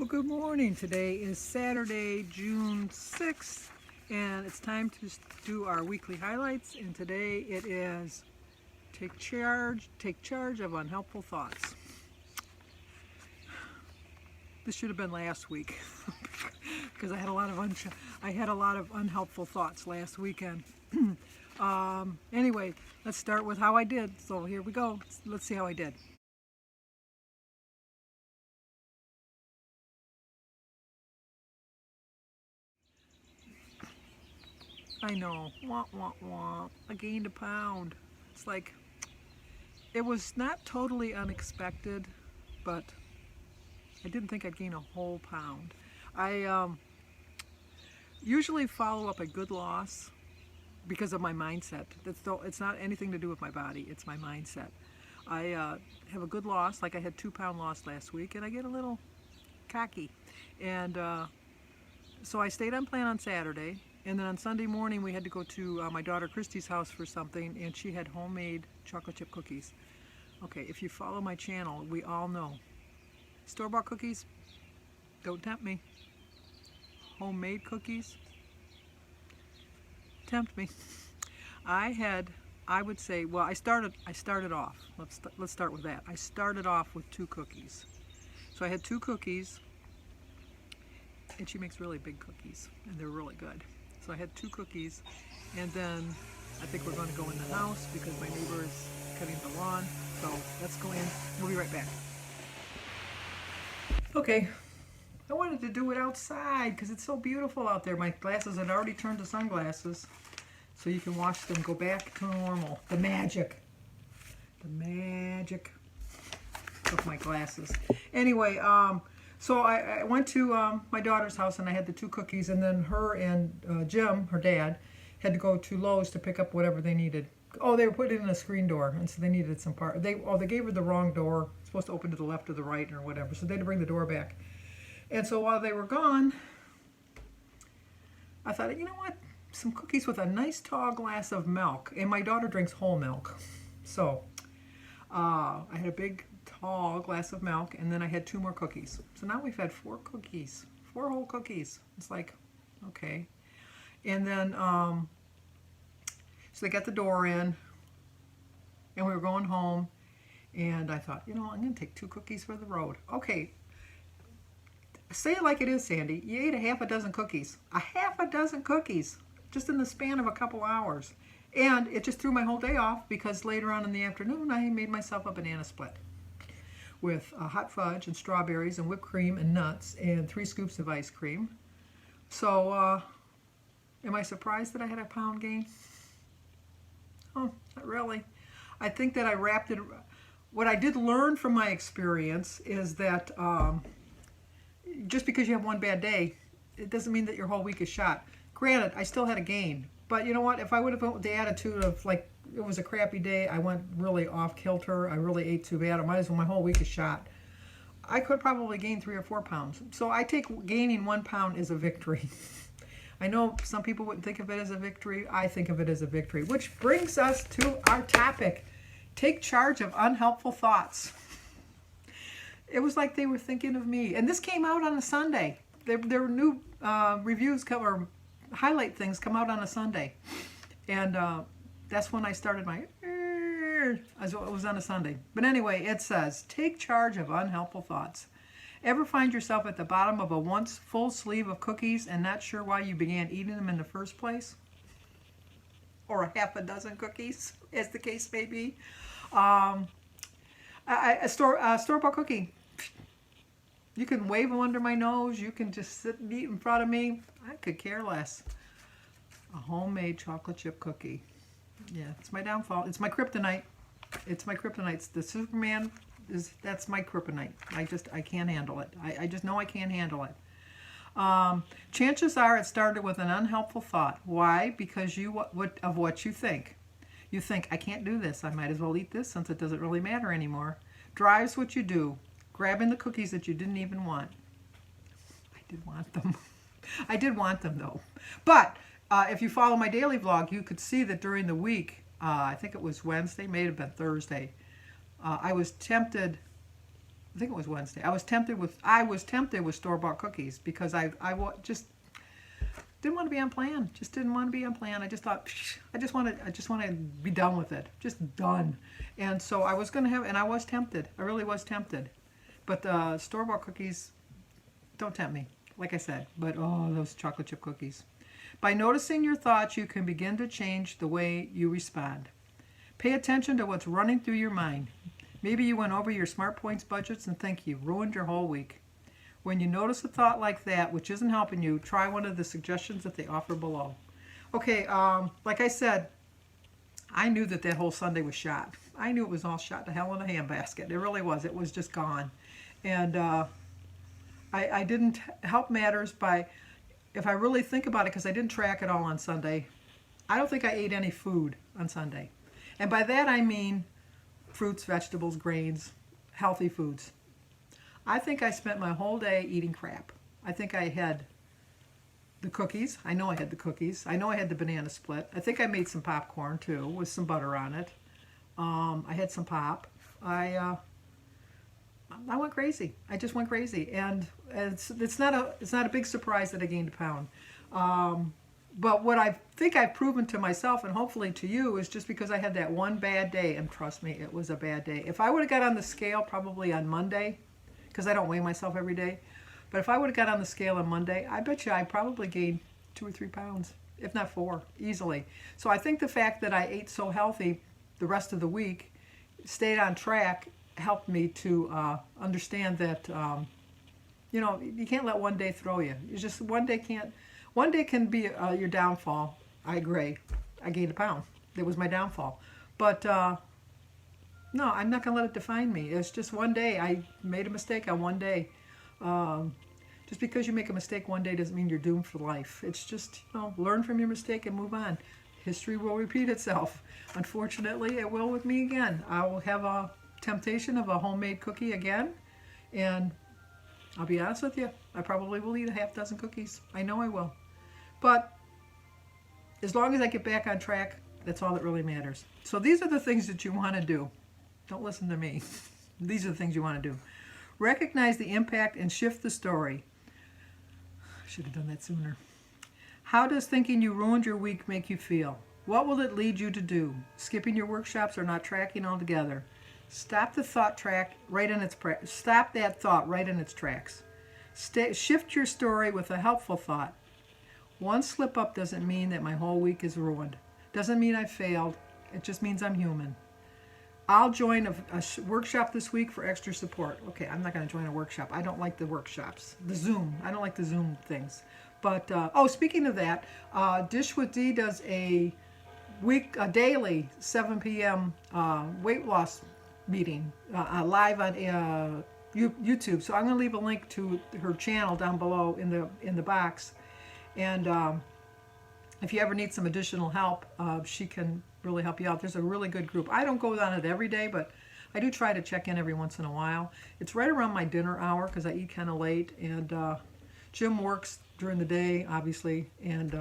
Well, good morning. Today is Saturday, June 6th, and it's time to do our weekly highlights. And today it is take charge of unhelpful thoughts. This should have been last week because I had a lot of unhelpful thoughts last weekend. Anyway, let's start with how I did. So here we go. Let's see how I did. I know, wah, wah, wah. I gained a pound. It's like, it was not totally unexpected, but I didn't think I'd gain a whole pound. I usually follow up a good loss because of my mindset. It's not anything to do with my body, it's my mindset. I have a good loss, like I had 2-pound loss last week, and I get a little cocky. And so I stayed on plan on Saturday. And then on Sunday morning, we had to go to my daughter Christy's house for something, and she had homemade chocolate chip cookies. Okay, if you follow my channel, we all know store-bought cookies, don't tempt me. Homemade cookies, tempt me. I would say, well, I started off. Let's start with that. I started off with 2 cookies. So I had 2 cookies, and she makes really big cookies, and they're really good. So I had 2 cookies, and then I think we're going to go in the house because my neighbor is cutting the lawn. So let's go in. We'll be right back. Okay, I wanted to do it outside because it's so beautiful out there. My glasses had already turned to sunglasses, so you can watch them go back to normal. The magic of my glasses. Anyway, so I went to my daughter's house, and I had the 2 cookies, and then her and Jim, her dad, had to go to Lowe's to pick up whatever they needed. Oh, they were putting in a screen door, and so they needed some part. They gave her the wrong door. It's supposed to open to the left or the right or whatever, so they had to bring the door back. And so while they were gone, I thought, you know what? Some cookies with a nice tall glass of milk, and my daughter drinks whole milk. So I had a big tall glass of milk, and then I had 2 more cookies. So now we've had 4 cookies, 4 whole cookies. It's like, okay. And then, so they got the door in, and we were going home, and I thought, you know, I'm going to take 2 cookies for the road. Okay, say it like it is, Sandy. You ate a half a dozen cookies. A half a dozen cookies, just in the span of a couple hours. And it just threw my whole day off because later on in the afternoon, I made myself a banana split with hot fudge and strawberries and whipped cream and nuts and 3 scoops of ice cream. So, am I surprised that I had a pound gain? Oh, not really. I think that I wrapped it. What I did learn from my experience is that just because you have one bad day, it doesn't mean that your whole week is shot. Granted, I still had a gain. But you know what? If I would have went with the attitude of like, it was a crappy day, I went really off kilter, I really ate too bad, I might as well, my whole week is shot, I could probably gain 3 or 4 pounds. So I take gaining 1 pound as a victory. I know some people wouldn't think of it as a victory. I think of it as a victory. Which brings us to our topic. Take charge of unhelpful thoughts. It was like they were thinking of me. And this came out on a Sunday. There were new reviews or highlight things come out on a Sunday. And that's when I started my, it was on a Sunday. But anyway, it says, take charge of unhelpful thoughts. Ever find yourself at the bottom of a once full sleeve of cookies and not sure why you began eating them in the first place? Or a half a dozen cookies, as the case may be. A store-bought cookie. You can wave them under my nose. You can just sit and eat in front of me. I could care less. A homemade chocolate chip cookie. Yeah, it's my downfall. It's my kryptonite. It's my kryptonite. The Superman that's my kryptonite. I can't handle it. I just know I can't handle it. Chances are it started with an unhelpful thought. Why? Because of what you think. You think, I can't do this. I might as well eat this since it doesn't really matter anymore. Drives what you do. Grabbing the cookies that you didn't even want. I did want them. I did want them though. But if you follow my daily vlog, you could see that during the week, I think it was Wednesday, may have been Thursday, I was tempted I think it was Wednesday. I was tempted with store-bought cookies because just didn't want to be on plan. Just didn't want to be on plan. I just thought, I just want to be done with it. Just done. And so I was going to have, and I was tempted. I really was tempted. But the store-bought cookies don't tempt me, like I said. But oh, those chocolate chip cookies. By noticing your thoughts, you can begin to change the way you respond. Pay attention to what's running through your mind. Maybe you went over your Smart Points budgets and think you ruined your whole week. When you notice a thought like that, which isn't helping you, try one of the suggestions that they offer below. Okay, like I said, I knew that whole Sunday was shot. I knew it was all shot to hell in a handbasket. It really was. It was just gone. And I didn't help matters by, if I really think about it, because I didn't track it all on Sunday, I don't think I ate any food on Sunday. And by that I mean fruits, vegetables, grains, healthy foods. I think I spent my whole day eating crap. I think I had the cookies. I know I had the cookies. I know I had the banana split. I think I made some popcorn too with some butter on it. I had some pop. I went crazy. I just went crazy, and it's not a big surprise that I gained a pound. But what I think I've proven to myself and hopefully to you is just because I had that one bad day, and trust me, it was a bad day. If I would have got on the scale probably on Monday, because I don't weigh myself every day, but if I would have got on the scale on Monday, I bet you I probably gained 2 or 3 pounds, if not 4, easily. So I think the fact that I ate so healthy the rest of the week, stayed on track, helped me to understand that, you can't let one day throw you. You just, one day can be your downfall. I agree. I gained a pound. It was my downfall. But no, I'm not going to let it define me. It's just one day. I made a mistake on one day. Just because you make a mistake one day doesn't mean you're doomed for life. It's just, learn from your mistake and move on. History will repeat itself. Unfortunately, it will with me again. I will have a temptation of a homemade cookie again. And I'll be honest with you, I probably will eat a half dozen cookies. I know I will. But as long as I get back on track, that's all that really matters. So these are the things that you want to do. Don't listen to me. These are the things you want to do. Recognize the impact and shift the story. I should have done that sooner. How does thinking you ruined your week make you feel? What will it lead you to do? Skipping your workshops or not tracking altogether? Stop the thought track right in its stop that thought right in its tracks. Shift your story with a helpful thought. One slip up doesn't mean that my whole week is ruined. Doesn't mean I failed. It just means I'm human. I'll join a workshop this week for extra support. Okay, I'm not going to join a workshop. I don't like the workshops. The Zoom. I don't like the Zoom things. But, speaking of that, Dish with D does a daily 7 p.m. Weight loss meeting live on YouTube. So I'm going to leave a link to her channel down below in the box. And if you ever need some additional help, she can really help you out. There's a really good group. I don't go on it every day, but I do try to check in every once in a while. It's right around my dinner hour because I eat kind of late, and Jim works during the day, obviously, and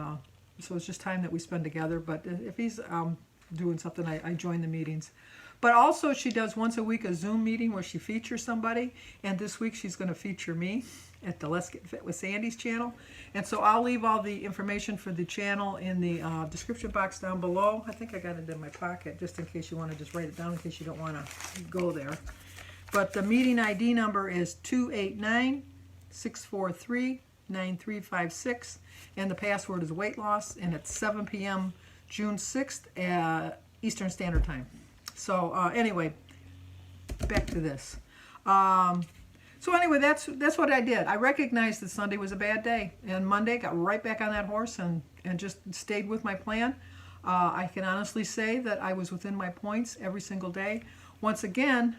so it's just time that we spend together. But if he's doing something, I join the meetings. But also she does once a week a Zoom meeting where she features somebody, and this week she's going to feature me at the Let's Get Fit with Sandy's channel. And so I'll leave all the information for the channel in the description box down below. I think I got it in my pocket just in case you want to just write it down in case you don't want to go there. But the meeting ID number is 289-643-9356, and the password is weight loss, and it's 7 p.m. June 6th Eastern Standard Time. So anyway, back to this. So anyway, that's what I did. I recognized that Sunday was a bad day, and Monday got right back on that horse and just stayed with my plan. I can honestly say that I was within my points every single day. Once again,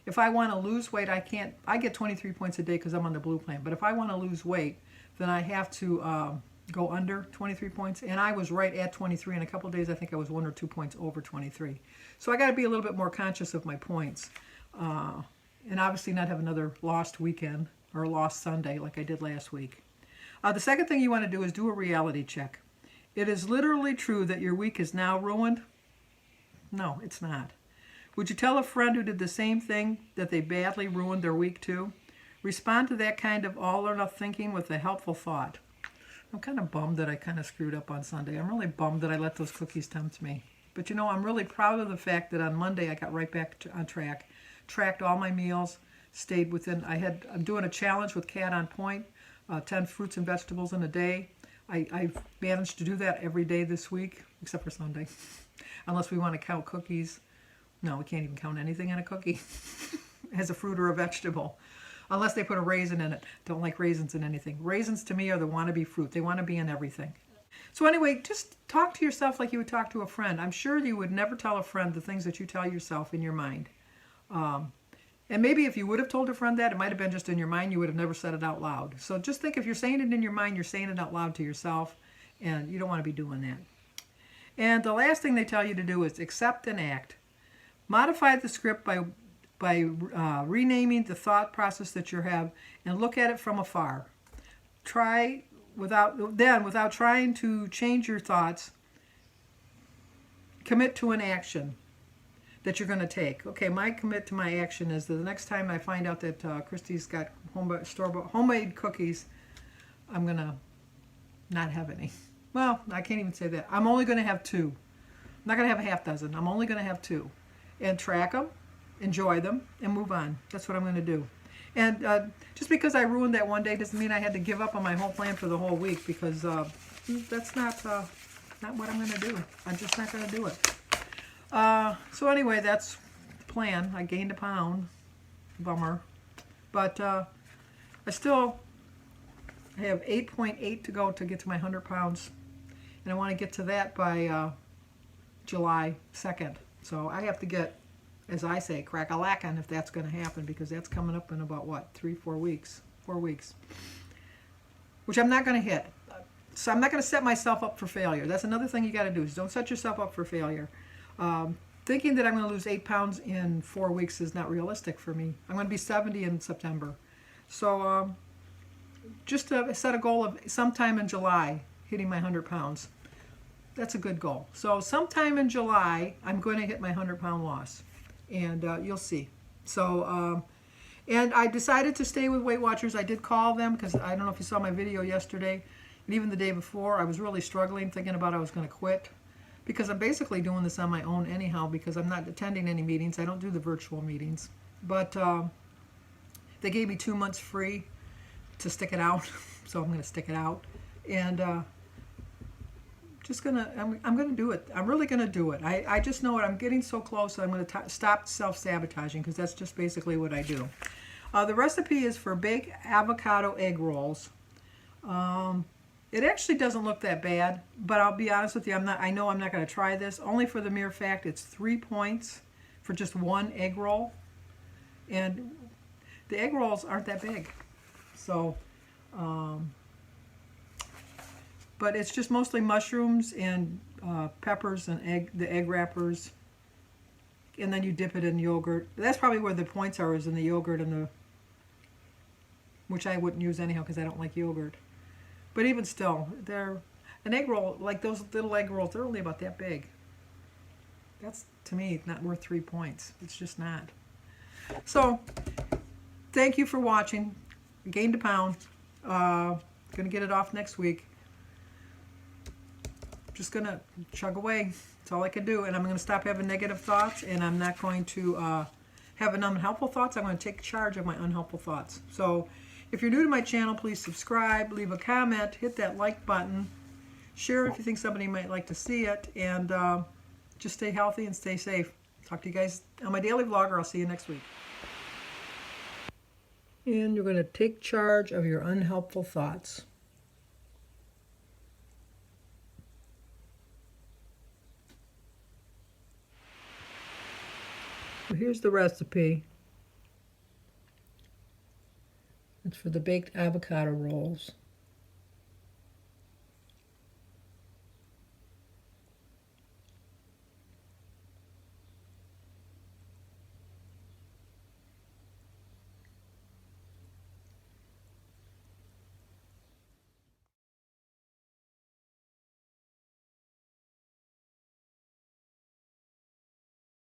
if I want to lose weight, I get 23 points a day because I'm on the blue plan. But if I want to lose weight, then I have to go under 23 points. And I was right at 23. In a couple of days, I think I was 1 or 2 points over 23. So I got to be a little bit more conscious of my points. And obviously not have another lost weekend or a lost Sunday like I did last week. The second thing you want to do is do a reality check. It is literally true that your week is now ruined? No, it's not. Would you tell a friend who did the same thing that they badly ruined their week too? Respond to that kind of all or nothing thinking with a helpful thought. I'm kind of bummed that I kind of screwed up on Sunday. I'm really bummed that I let those cookies tempt me. But you know, I'm really proud of the fact that on Monday I got right back on track, tracked all my meals, stayed within. I'm doing a challenge with Cat on Point, 10 fruits and vegetables in a day. I've managed to do that every day this week, except for Sunday, unless we want to count cookies. No, we can't even count anything in a cookie as a fruit or a vegetable, unless they put a raisin in it. Don't like raisins in anything. Raisins to me are the wannabe fruit. They want to be in everything. So anyway, just talk to yourself like you would talk to a friend. I'm sure you would never tell a friend the things that you tell yourself in your mind. And maybe if you would have told a friend that, it might have been just in your mind. You would have never said it out loud. So just think, if you're saying it in your mind, you're saying it out loud to yourself, and you don't want to be doing that. And the last thing they tell you to do is accept and act. Modify the script by renaming the thought process that you have, and look at it from afar. Without trying to change your thoughts, commit to an action that you're going to take. Okay, my commit to my action is that the next time I find out that Christy's got store-bought homemade cookies, I'm going to not have any. Well, I can't even say that. I'm only going to have 2. I'm not going to have a half dozen. I'm only going to have 2. And track them, enjoy them, and move on. That's what I'm going to do. And just because I ruined that one day doesn't mean I had to give up on my whole plan for the whole week, because that's not what I'm going to do. I'm just not going to do it. So anyway, that's the plan. I gained a pound. Bummer. But I still have 8.8 to go to get to my 100 pounds. And I want to get to that by July 2nd. So I have to get, as I say, crack-a-lackin' if that's going to happen, because that's coming up in about, what, 3-4 weeks? 4 weeks. Which I'm not going to hit. So I'm not going to set myself up for failure. That's another thing you got to do, is don't set yourself up for failure. Thinking that I'm going to lose 8 pounds in 4 weeks is not realistic for me. I'm going to be 70 in September. So just to set a goal of sometime in July, hitting my 100 pounds. That's a good goal. So sometime in July, I'm going to hit my 100-pound loss. And you'll see. So, and I decided to stay with Weight Watchers. I did call them, because I don't know if you saw my video yesterday, and even the day before, I was really struggling, thinking about I was going to quit. Because I'm basically doing this on my own anyhow, because I'm not attending any meetings. I don't do the virtual meetings. But they gave me 2 months free to stick it out. So I'm going to stick it out. And I'm going to do it. I'm really going to do it. I just know it. I'm getting so close that I'm going to stop self-sabotaging, because that's just basically what I do. The recipe is for baked avocado egg rolls. It actually doesn't look that bad, but I'll be honest with you, I know I'm not going to try this, only for the mere fact it's 3 points for just one egg roll. And the egg rolls aren't that big. So, but it's just mostly mushrooms and peppers and the egg wrappers. And then you dip it in yogurt. That's probably where the points are, is in the yogurt and which I wouldn't use anyhow, because I don't like yogurt. But even still, an egg roll, like those little egg rolls, they're only about that big. That's, to me, not worth 3 points. It's just not. So, thank you for watching. I gained a pound. Gonna get it off next week. Just gonna chug away. That's all I can do. And I'm gonna stop having negative thoughts, and I'm not going to have an unhelpful thoughts. I'm going to take charge of my unhelpful thoughts. So, if you're new to my channel, please subscribe, leave a comment, hit that like button, share if you think somebody might like to see it, and just stay healthy and stay safe. Talk to you guys on my daily vlogger. I'll see you next week. And you're going to take charge of your unhelpful thoughts. So here's the recipe. It's for the baked avocado rolls.